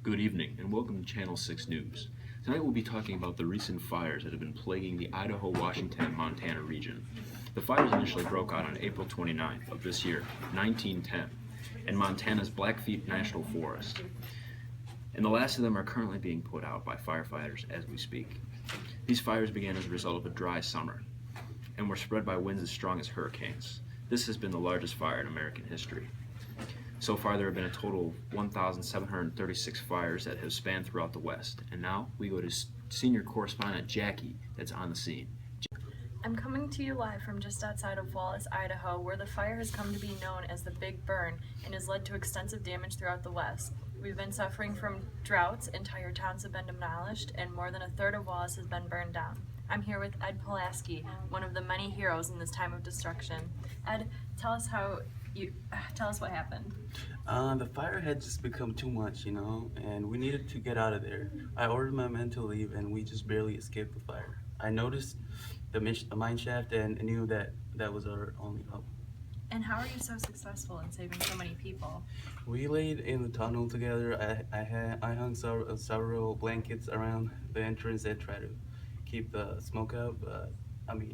Good evening and welcome to Channel 6 News. Tonight we'll be talking about the recent fires that have been plaguing the Idaho, Washington, and Montana region. The fires initially broke out on April 29th of this year, 1910, in Montana's Blackfeet National Forest. And the last of them are currently being put out by firefighters as we speak. These fires began as a result of a dry summer and were spread by winds as strong as hurricanes. This has been the largest fire in American history. So far, there have been a total of 1,736 fires that have spanned throughout the West. And now we go to senior correspondent Jackie that's on the scene. I'm coming to you live from just outside of Wallace, Idaho, where the fire has come to be known as the Big Burn and has led to extensive damage throughout the West. We've been suffering from droughts, entire towns have been demolished, and more than a third of Wallace has been burned down. I'm here with Ed Pulaski, one of the many heroes in this time of destruction. Ed, tell us what happened. The fire had just become too much, and we needed to get out of there. I ordered my men to leave, and we just barely escaped the fire. I noticed the mine shaft and knew that was our only hope. And how are you so successful in saving so many people? We laid in the tunnel together. I hung several blankets around the entrance and tried to keep the smoke out, but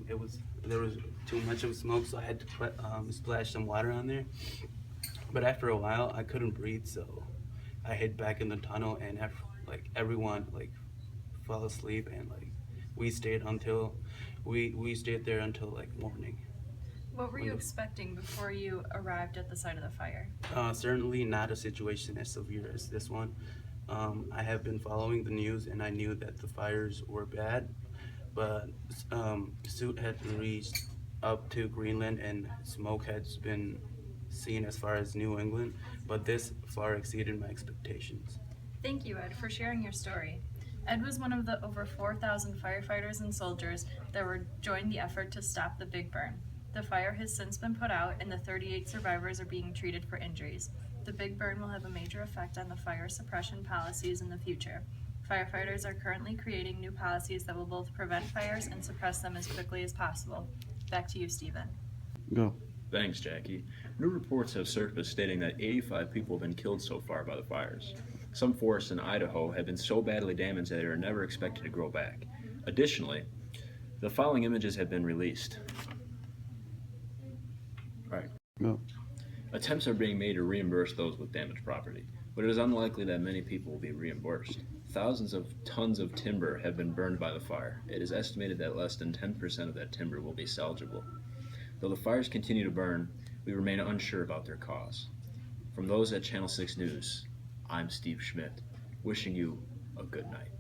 there was too much of smoke, so I had to splash some water on there. But after a while, I couldn't breathe, so I hid back in the tunnel, and everyone fell asleep, and we stayed there until morning. What were you expecting before you arrived at the site of the fire? Certainly not a situation as severe as this one. I have been following the news, and I knew that the fires were bad, but soot had reached up to Greenland, and smoke has been seen as far as New England, but this far exceeded my expectations. Thank you, Ed, for sharing your story. Ed was one of the over 4,000 firefighters and soldiers that joined the effort to stop the Big Burn. The fire has since been put out, and the 38 survivors are being treated for injuries. The Big Burn will have a major effect on the fire suppression policies in the future. Firefighters are currently creating new policies that will both prevent fires and suppress them as quickly as possible. Back to you, Stephen. Go. Thanks, Jackie. New reports have surfaced stating that 85 people have been killed so far by the fires. Some forests in Idaho have been so badly damaged that they are never expected to grow back. Additionally, the following images have been released. Right. Go. Attempts are being made to reimburse those with damaged property, but it is unlikely that many people will be reimbursed. Thousands of tons of timber have been burned by the fire. It is estimated that less than 10% of that timber will be salvageable. Though the fires continue to burn, we remain unsure about their cause. From those at Channel 6 News, I'm Steve Schmidt, wishing you a good night.